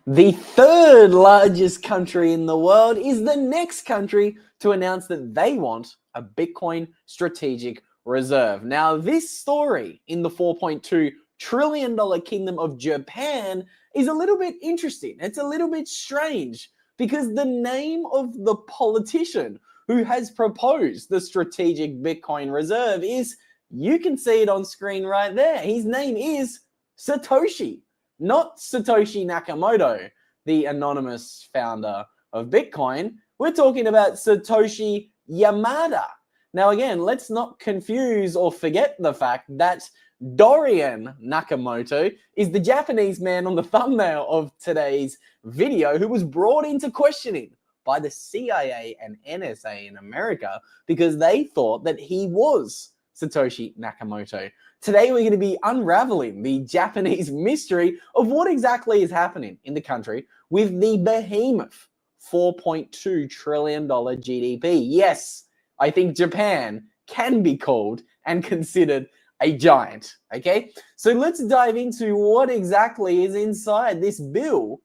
The third largest country in the world is the next country to announce that they want a Bitcoin strategic reserve. Now, this story in the $4.2 trillion kingdom of Japan is a little bit interesting. It's a little bit strange because the name of the politician who has proposed the strategic Bitcoin reserve is, you can see it on screen right there. His name is Satoshi. Not Satoshi Nakamoto, the anonymous founder of Bitcoin. We're talking about Satoshi Yamada. Now, again, let's not confuse or forget the fact that Dorian Nakamoto is the Japanese man on the thumbnail of today's video who was brought into questioning by the CIA and NSA in America because they thought that he was Satoshi Nakamoto. Today, we're going to be unraveling the Japanese mystery of what exactly is happening in the country with the behemoth $4.2 trillion GDP. Yes, I think Japan can be called and considered a giant, okay? So let's dive into what exactly is inside this bill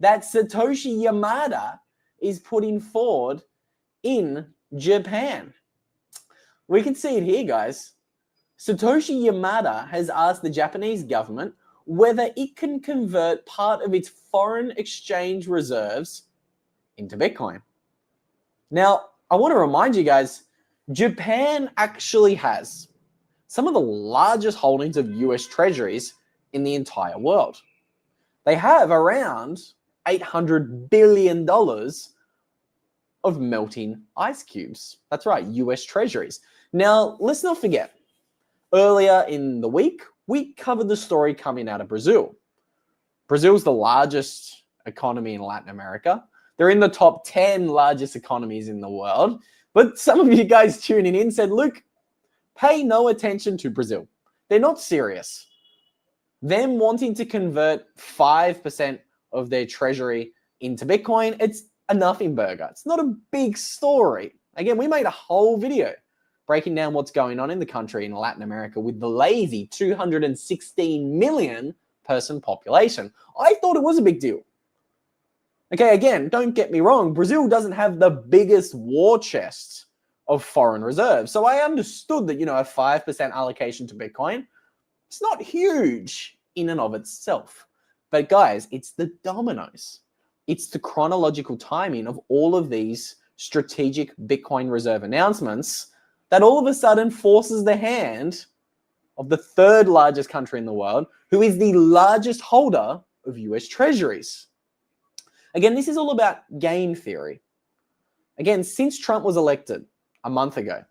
that Satoshi Yamada is putting forward in Japan. We can see it here, guys. Satoshi Yamada has asked the Japanese government whether it can convert part of its foreign exchange reserves into Bitcoin. Now, I want to remind you guys, Japan actually has some of the largest holdings of US treasuries in the entire world. They have around $800 billion of melting ice cubes. That's right, US treasuries. Now, let's not forget, earlier in the week, we covered the story coming out of Brazil. Brazil's the largest economy in Latin America. They're in the top 10 largest economies in the world. But some of you guys tuning in said, Luke, pay no attention to Brazil. They're not serious. Them wanting to convert 5% of their treasury into Bitcoin, it's a nothing burger. It's not a big story. Again, we made a whole video breaking down what's going on in the country in Latin America with the lazy 216 million person population. I thought it was a big deal. Okay, again, don't get me wrong. Brazil doesn't have the biggest war chest of foreign reserves. So I understood that, a 5% allocation to Bitcoin, it's not huge in and of itself. But guys, it's the dominoes. It's the chronological timing of all of these strategic Bitcoin reserve announcements that all of a sudden forces the hand of the third largest country in the world, who is the largest holder of US treasuries. Again, this is all about game theory. Again, since Trump was elected a month ago,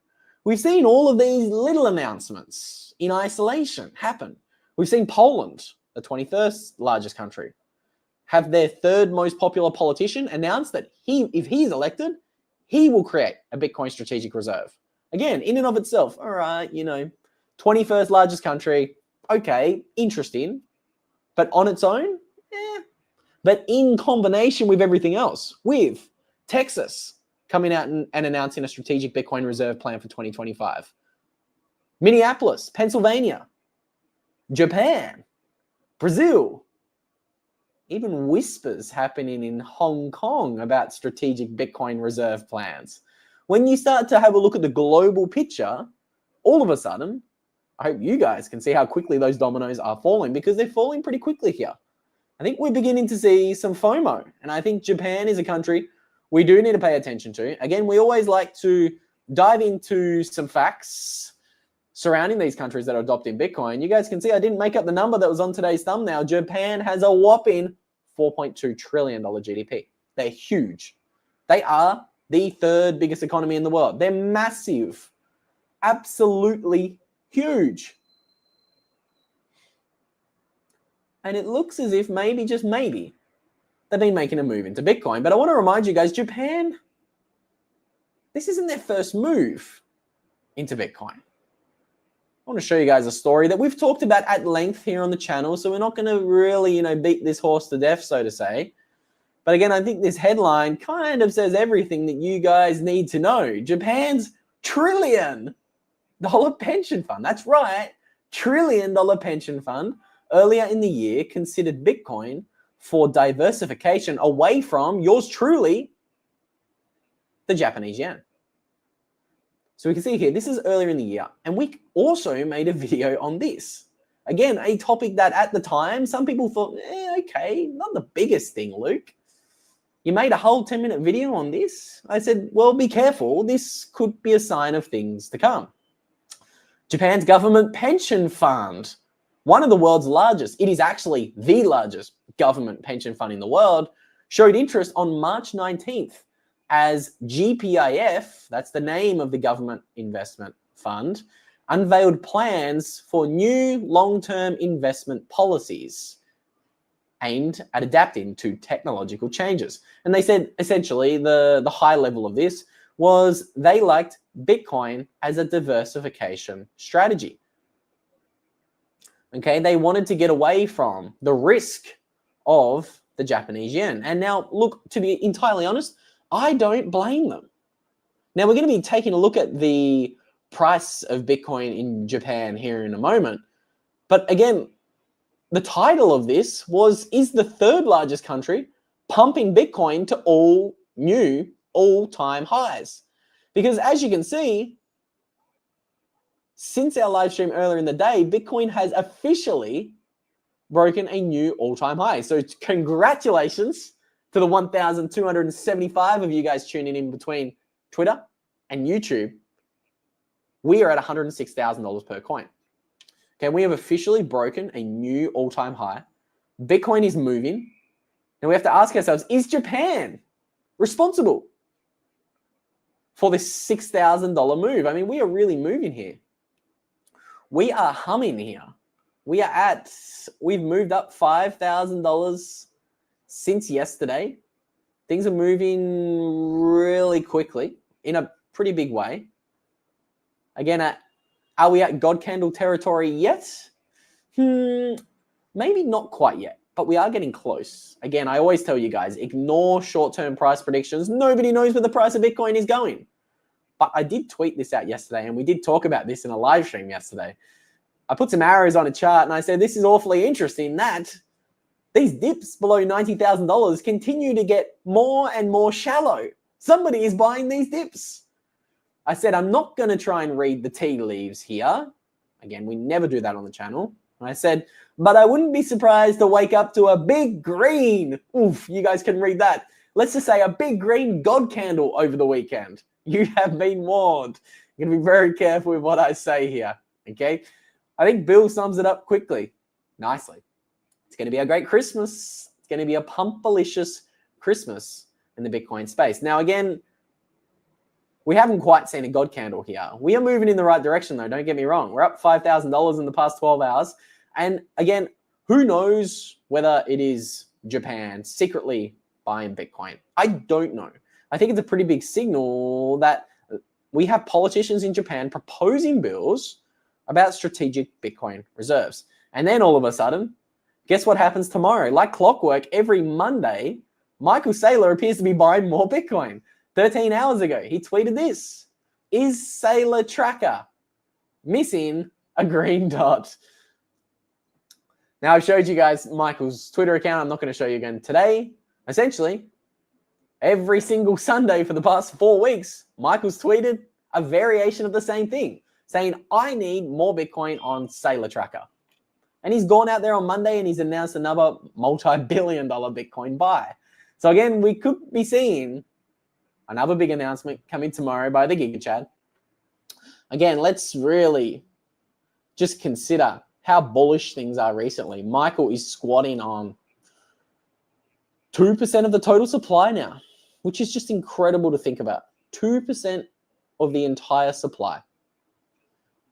we've seen all of these little announcements in isolation happen. We've seen Poland, the 21st largest country, have their third most popular politician announce that if he's elected, he will create a Bitcoin strategic reserve. Again, in and of itself, all right, 21st largest country, okay, interesting. But on its own, But in combination with everything else, with Texas coming out and announcing a strategic Bitcoin reserve plan for 2025, Minneapolis, Pennsylvania, Japan, Brazil, even whispers happening in Hong Kong about strategic Bitcoin reserve plans. When you start to have a look at the global picture, all of a sudden, I hope you guys can see how quickly those dominoes are falling, because they're falling pretty quickly here. I think we're beginning to see some FOMO, and I think Japan is a country we do need to pay attention to. Again, we always like to dive into some facts surrounding these countries that are adopting Bitcoin. You guys can see I didn't make up the number that was on today's thumbnail. Japan has a whopping $4.2 trillion GDP. They're huge. They are the third biggest economy in the world. They're massive. Absolutely huge. And it looks as if maybe, just maybe, they've been making a move into Bitcoin. But I want to remind you guys, Japan, this isn't their first move into Bitcoin. I want to show you guys a story that we've talked about at length here on the channel, so we're not going to really, beat this horse to death, so to say. But again, I think this headline kind of says everything that you guys need to know. Japan's $1 trillion pension fund. That's right, $1 trillion pension fund earlier in the year considered Bitcoin for diversification away from yours truly, the Japanese yen. So we can see here, this is earlier in the year, and we also made a video on this. Again, a topic that at the time, some people thought, okay, not the biggest thing, Luke. You made a whole 10-minute video on this? I said, well, be careful. This could be a sign of things to come. Japan's government pension fund, one of the world's largest, it is actually the largest government pension fund in the world, showed interest on March 19th as GPIF, that's the name of the government investment fund, unveiled plans for new long-term investment policies aimed at adapting to technological changes. And they said essentially the high level of this was they liked Bitcoin as a diversification strategy. Okay, they wanted to get away from the risk of the Japanese yen. And now, look, to be entirely honest, I don't blame them. Now, we're going to be taking a look at the price of Bitcoin in Japan here in a moment. But again, the title of this was, is the third largest country pumping Bitcoin to all new all-time highs? Because as you can see, since our live stream earlier in the day, Bitcoin has officially broken a new all-time high. So congratulations to the 1,275 of you guys tuning in between Twitter and YouTube. We are at $106,000 per coin. Okay, we have officially broken a new all-time high. Bitcoin is moving. Now we have to ask ourselves, is Japan responsible for this $6,000 move? I mean, we are really moving here. We are humming here. We've moved up $5,000 since yesterday. Things are moving really quickly in a pretty big way. Again, are we at God candle territory yet? Maybe not quite yet, but we are getting close. Again, I always tell you guys, ignore short-term price predictions. Nobody knows where the price of Bitcoin is going. But I did tweet this out yesterday, and we did talk about this in a live stream yesterday. I put some arrows on a chart, and I said, this is awfully interesting that these dips below $90,000 continue to get more and more shallow. Somebody is buying these dips. I said, I'm not going to try and read the tea leaves here. Again, we never do that on the channel. And I said, but I wouldn't be surprised to wake up to a big green. Oof, you guys can read that. Let's just say a big green God candle over the weekend. You have been warned. You're going to be very careful with what I say here. Okay. I think Bill sums it up quickly, nicely. It's going to be a great Christmas. It's going to be a pumpalicious Christmas in the Bitcoin space. Now, again, we haven't quite seen a God candle here. We are moving in the right direction, though. Don't get me wrong. We're up $5,000 in the past 12 hours. And again, who knows whether it is Japan secretly buying Bitcoin? I don't know. I think it's a pretty big signal that we have politicians in Japan proposing bills about strategic Bitcoin reserves. And then all of a sudden, guess what happens tomorrow? Like clockwork, every Monday, Michael Saylor appears to be buying more Bitcoin. 13 hours ago, he tweeted this. Is Saylor tracker missing a green dot? Now, I've showed you guys Michael's Twitter account. I'm not going to show you again today. Essentially, every single Sunday for the past 4 weeks, Michael's tweeted a variation of the same thing, saying, I need more Bitcoin on Saylor tracker. And he's gone out there on Monday and he's announced another multi-billion-dollar Bitcoin buy. So again, we could be seeing another big announcement coming tomorrow by the Giga Chad. Again, let's really just consider how bullish things are recently. Michael is squatting on 2% of the total supply now, which is just incredible to think about. 2% of the entire supply.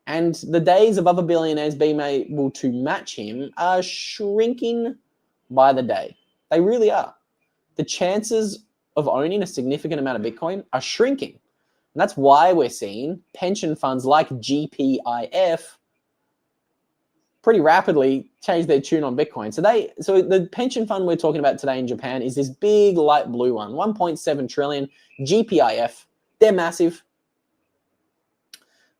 And the days of other billionaires being able to match him are shrinking by the day. They really are. The chances of owning a significant amount of Bitcoin are shrinking. And that's why we're seeing pension funds like GPIF pretty rapidly change their tune on Bitcoin. So the pension fund we're talking about today in Japan is this big light blue one, 1.7 trillion, GPIF. They're massive.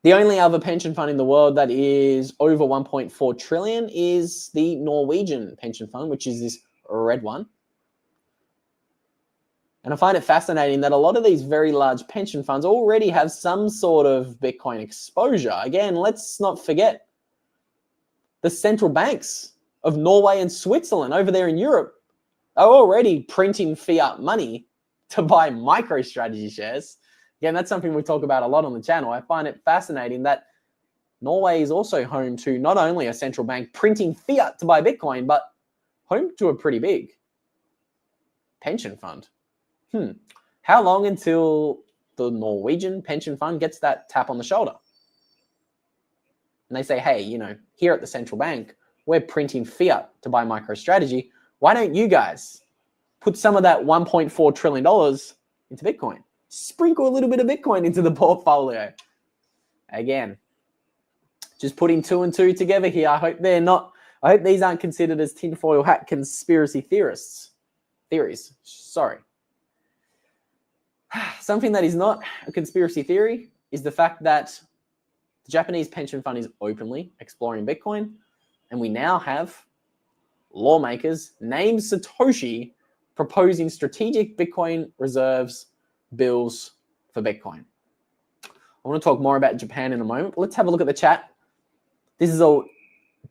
The only other pension fund in the world that is over 1.4 trillion is the Norwegian pension fund, which is this red one. And I find it fascinating that a lot of these very large pension funds already have some sort of Bitcoin exposure. Again, let's not forget the central banks of Norway and Switzerland over there in Europe are already printing fiat money to buy MicroStrategy shares. Again, that's something we talk about a lot on the channel. I find it fascinating that Norway is also home to not only a central bank printing fiat to buy Bitcoin, but home to a pretty big pension fund. How long until the Norwegian pension fund gets that tap on the shoulder? And they say, hey, here at the central bank, we're printing fiat to buy MicroStrategy. Why don't you guys put some of that $1.4 trillion into Bitcoin? Sprinkle a little bit of Bitcoin into the portfolio. Again, just putting two and two together here. I hope these aren't considered as tinfoil hat conspiracy theories. Sorry. Something that is not a conspiracy theory is the fact that the Japanese pension fund is openly exploring Bitcoin, and we now have lawmakers named Satoshi proposing strategic Bitcoin reserves bills for Bitcoin. I want to talk more about Japan in a moment, but let's have a look at the chat. This is a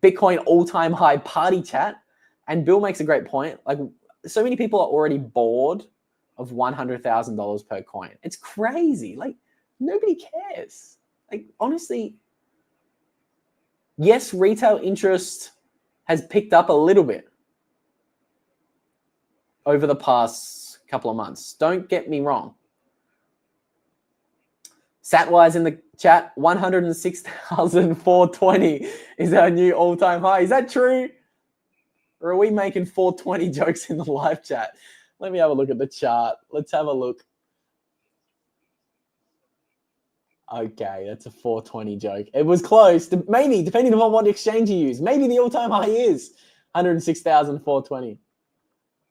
Bitcoin all-time high party chat, and Bill makes a great point. Like, so many people are already bored of $100,000 per coin. It's crazy. Like, nobody cares. Like, honestly, yes, retail interest has picked up a little bit over the past couple of months. Don't get me wrong. Satwise in the chat, 106,420 is our new all-time high. Is that true? Or are we making 420 jokes in the live chat? Let me have a look at the chart. Let's have a look. Okay, that's a 420 joke. It was close. Maybe, depending on what exchange you use. Maybe the all-time high is 106,420.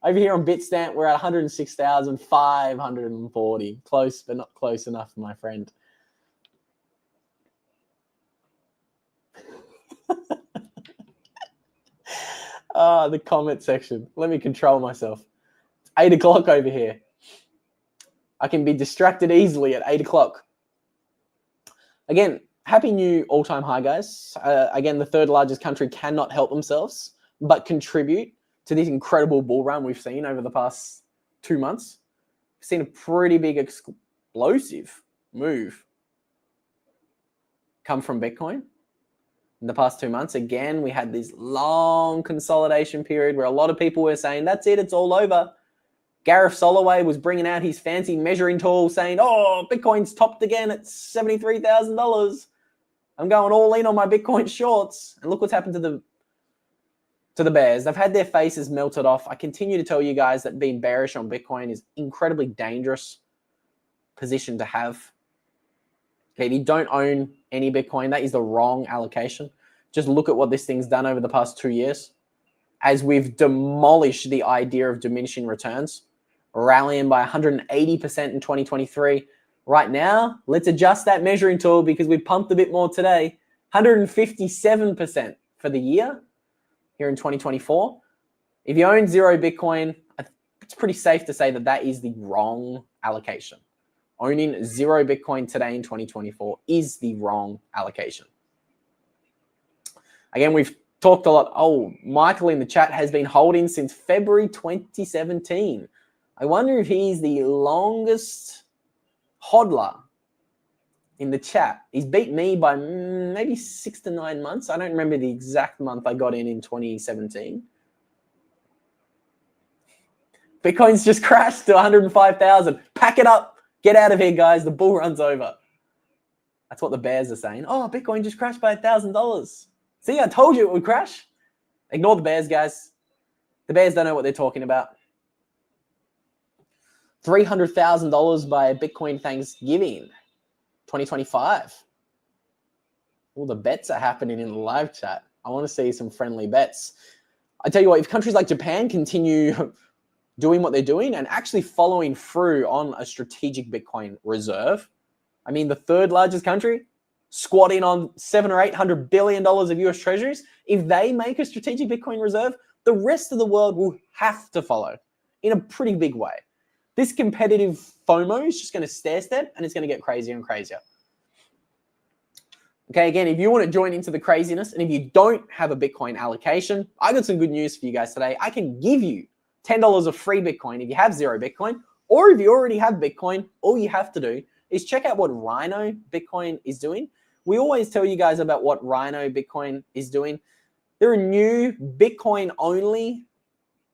Over here on Bitstamp, we're at 106,540. Close, but not close enough, my friend. The comment section. Let me control myself. It's 8 o'clock over here. I can be distracted easily at 8 o'clock. Again, happy new all-time high, guys. Again, the third largest country cannot help themselves but contribute to this incredible bull run we've seen over the past 2 months. We've seen a pretty big explosive move come from Bitcoin in the past 2 months. Again, we had this long consolidation period where a lot of people were saying, that's it, it's all over. Gareth Soloway was bringing out his fancy measuring tool saying, oh, Bitcoin's topped again at $73,000. I'm going all in on my Bitcoin shorts. And look what's happened to the bears. They've had their faces melted off. I continue to tell you guys that being bearish on Bitcoin is incredibly dangerous position to have. Okay, if you don't own any Bitcoin, that is the wrong allocation. Just look at what this thing's done over the past 2 years as we've demolished the idea of diminishing returns, rallying by 180% in 2023. Right now, let's adjust that measuring tool because we pumped a bit more today. 157% for the year here in 2024. If you own zero Bitcoin, it's pretty safe to say that that is the wrong allocation. Owning zero Bitcoin today in 2024 is the wrong allocation. Again, we've talked a lot. Oh, Michael in the chat has been holding since February 2017. I wonder if he's the longest hodler in the chat. He's beat me by maybe 6 to 9 months. I don't remember the exact month I got in 2017. Bitcoin's just crashed to 105,000. Pack it up. Get out of here, guys. The bull run's over. That's what the bears are saying. Oh, Bitcoin just crashed by $1,000. See, I told you it would crash. Ignore the bears, guys. The bears don't know what they're talking about. $300,000 by Bitcoin Thanksgiving 2025. All the bets are happening in the live chat. I want to see some friendly bets. I tell you what, if countries like Japan continue doing what they're doing and actually following through on a strategic Bitcoin reserve, I mean, the third largest country, squatting on $700 or $800 billion of US treasuries. If they make a strategic Bitcoin reserve, the rest of the world will have to follow in a pretty big way. This competitive FOMO is just going to stair step, and it's going to get crazier and crazier. Okay, again, if you want to join into the craziness, and if you don't have a Bitcoin allocation, I got some good news for you guys today. I can give you $10 of free Bitcoin if you have 0 Bitcoin, or if you already have Bitcoin, all you have to do is check out what Rhino Bitcoin is doing. We always tell you guys about what Rhino Bitcoin is doing. They're a new Bitcoin-only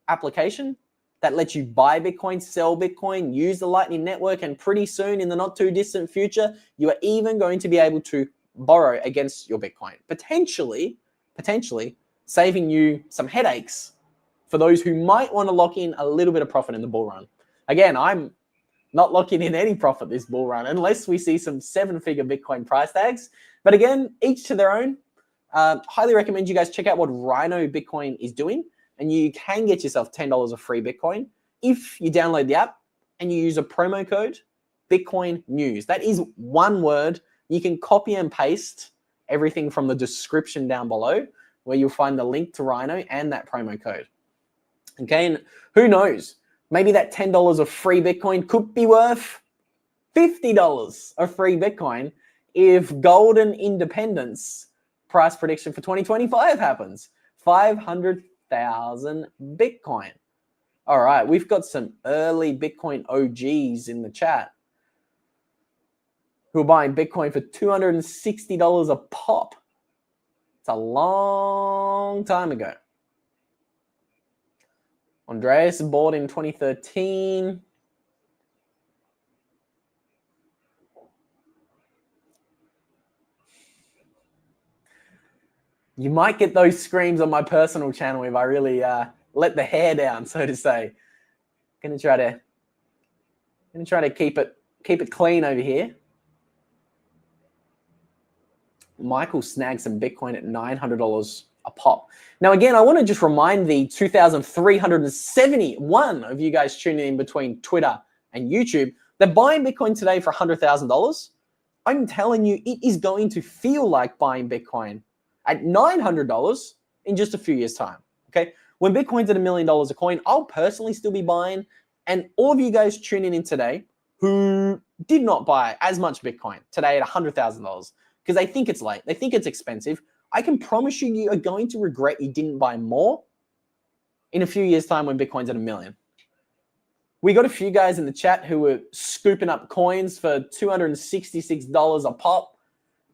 application that lets you buy Bitcoin, sell Bitcoin, use the Lightning Network, and pretty soon, in the not too distant future, you are even going to be able to borrow against your Bitcoin, potentially saving you some headaches for those who might want to lock in a little bit of profit in the bull run. Again, I'm not locking in any profit this bull run unless we see some 7-figure Bitcoin price tags. But again, each to their own. Highly recommend you guys check out what Rhino Bitcoin is doing, and you can get yourself $10 of free Bitcoin if you download the app and you use a promo code Bitcoin News. That is one word. You can copy and paste everything from the description down below, where you'll find the link to Rhino and that promo code. Okay, and who knows? Maybe that $10 of free Bitcoin could be worth $50 of free Bitcoin if golden independence price prediction for 2025 happens. 500,000 Bitcoin. All right, we've got some early Bitcoin OGs in the chat who are buying Bitcoin for $260 a pop. It's a long time ago. Andreas bought in 2013. You might get those screams on my personal channel if I really let the hair down, so to say. Gonna try to keep it clean over here. Michael snagged some Bitcoin at $900 a pop. Now, again, I want to just remind the 2,371 of you guys tuning in between Twitter and YouTube that buying Bitcoin today for $100,000, I'm telling you, it is going to feel like buying Bitcoin at $900 in just a few years' time. Okay, when Bitcoin's at $1 million a coin, I'll personally still be buying. And all of you guys tuning in today who did not buy as much Bitcoin today at $100,000 because they think it's late, they think it's expensive, I can promise you, you are going to regret you didn't buy more in a few years' time when Bitcoin's at $1 million. We got a few guys in the chat who were scooping up coins for $266 a pop,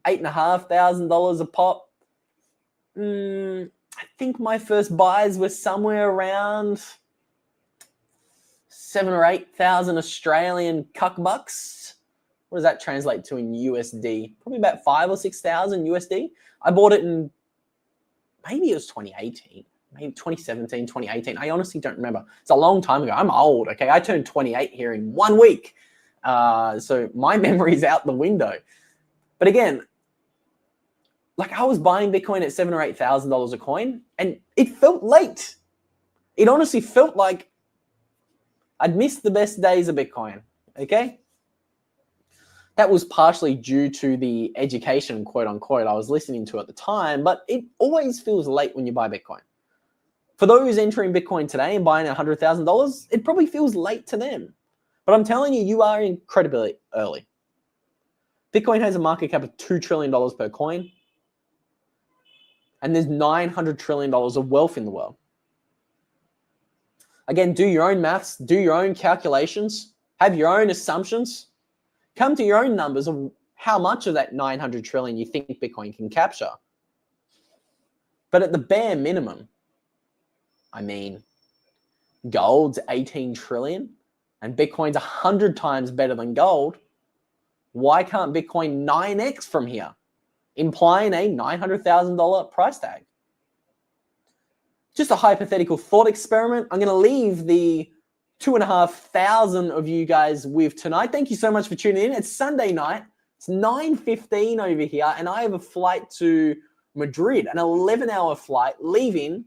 $8,500 a pop. I think my first buys were somewhere around 7,000 or 8,000 Australian cuck bucks. What does that translate to in USD? Probably about 5,000 or 6,000 USD. I bought it in, maybe it was 2018, maybe 2017, 2018. I honestly don't remember. It's a long time ago. I'm old, okay? I turned 28 here in 1 week. So my memory's out the window. But again, like I was buying Bitcoin at $7,000 or $8,000 a coin, and it felt late. It honestly felt like I'd missed the best days of Bitcoin, okay? That was partially due to the education, quote unquote, I was listening to at the time, but it always feels late when you buy Bitcoin. For those entering Bitcoin today and buying $100,000, it probably feels late to them. But I'm telling you, you are incredibly early. Bitcoin has a market cap of $2 trillion per coin, and there's $900 trillion of wealth in the world. Again, do your own maths, do your own calculations, have your own assumptions. Come to your own numbers of how much of that 900 trillion you think Bitcoin can capture. But at the bare minimum, I mean, gold's 18 trillion and Bitcoin's 100 times better than gold. Why can't Bitcoin 9x from here, implying a $900,000 price tag? Just a hypothetical thought experiment. I'm going to leave the 2,500 of you guys with tonight. Thank you so much for tuning in. It's Sunday night. It's 9:15 over here, and I have a flight to Madrid, an 11-hour flight, leaving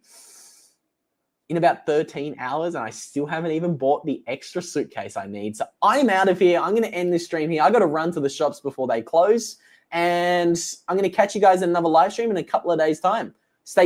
in about 13 hours, and I still haven't even bought the extra suitcase I need. So I'm out of here. I'm going to end this stream here. I got to run to the shops before they close, and I'm going to catch you guys in another live stream in a couple of days' time. Stay tuned.